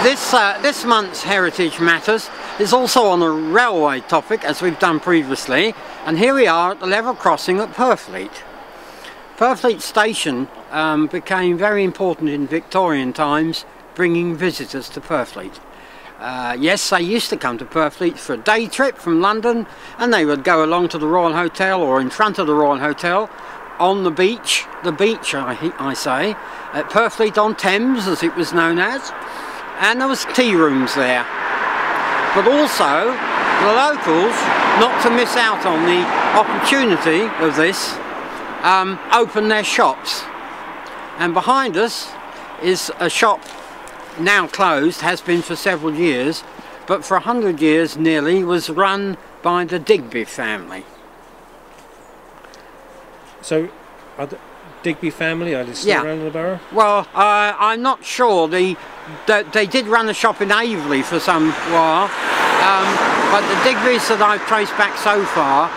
This month's Heritage Matters is also on a railway topic, as we've done previously, and here we are at the level crossing at Purfleet. Purfleet Station became very important in Victorian times, bringing visitors to Purfleet. Yes, they used to come to Purfleet for a day trip from London, and they would go along to the Royal Hotel or in front of the Royal Hotel on the beach I say, at Purfleet on Thames as it was known as, and there was tea rooms there. But also the locals, not to miss out on the opportunity of this, opened their shops. And behind us is a shop now closed, has been for several years, but for 100 years nearly was run by the Digby family. So, are the Digby family, are they still around in the borough? Well, I'm not sure. They did run a shop in Aveley for some while, but the Digbys that I've traced back so far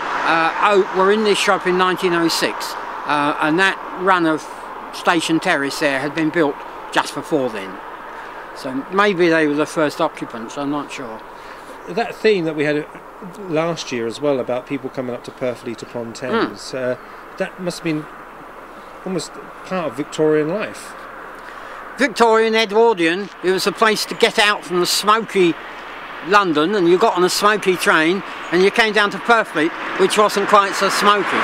were in this shop in 1906, and that run of Station Terrace there had been built just before then. So maybe they were the first occupants, I'm not sure. That theme that we had last year as well, about people coming up to Purfleet upon Thames, that must have been almost part of Victorian life. Victorian, Edwardian, it was a place to get out from the smoky London, and you got on a smoky train and you came down to Purfleet, which wasn't quite so smoky.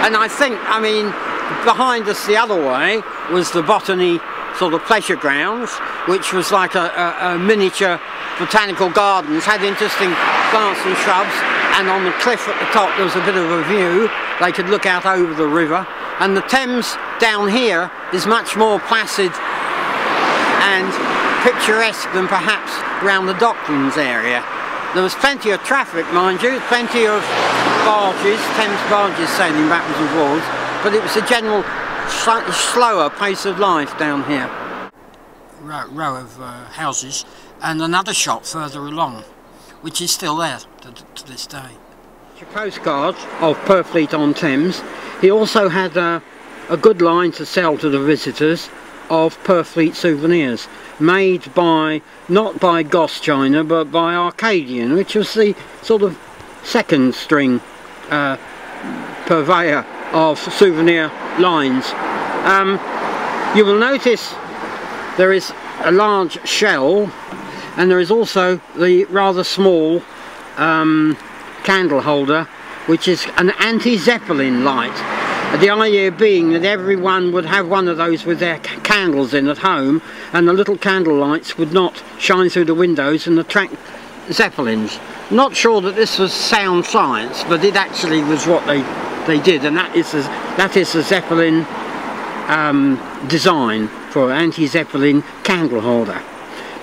And I mean, behind us the other way was the Botany sort of pleasure grounds, which was like a miniature botanical gardens, had interesting plants and shrubs, and on the cliff at the top there was a bit of a view. They could look out over the river, and the Thames down here is much more placid and picturesque than perhaps around the Docklands area. There was plenty of traffic, mind you, plenty of barges, Thames barges sailing backwards and forwards, but it was a general slightly slower pace of life down here. Row of houses, and another shop further along, which is still there to this day. Postcards of Purfleet on Thames. He also had a good line to sell to the visitors of Purfleet souvenirs, made by, not by Goss China, but by Arcadian, which was the sort of second string purveyor of souvenir lines. You will notice there is a large shell, and there is also the rather small candle holder, which is an anti-Zeppelin light. The idea being that everyone would have one of those with their candles in at home, and the little candle lights would not shine through the windows and attract Zeppelins. Not sure that this was sound science, but it actually was what they did, and that is the Zeppelin design for anti-Zeppelin candle holder.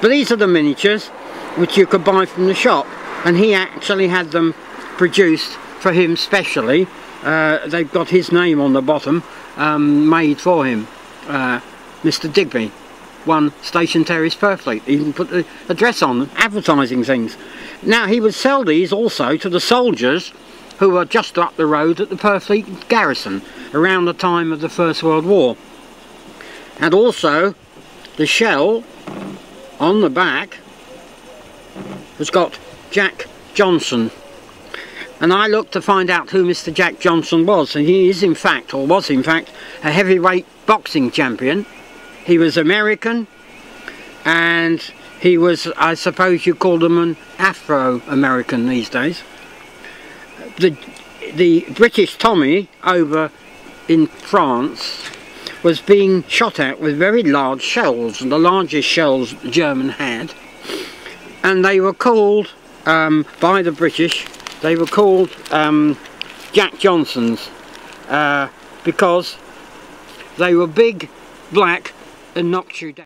But these are the miniatures which you could buy from the shop, and he actually had them produced for him specially. They've got his name on the bottom, made for him. Mr. Digby, 1 Station Terrace, Purfleet. He even put the address on them, advertising things. Now he would sell these also to the soldiers who were just up the road at the Purfleet garrison around the time of the First World War. And also the shell on the back has got Jack Johnson, and I looked to find out who Mr. Jack Johnson was, and he is in fact, or was in fact, a heavyweight boxing champion. He was American, and he was, I suppose you call him an Afro-American these days. The British Tommy over in France was being shot at with very large shells, and the largest shells the German had, and they were called by the British, they were called Jack Johnsons, because they were big, black, and knocked you down.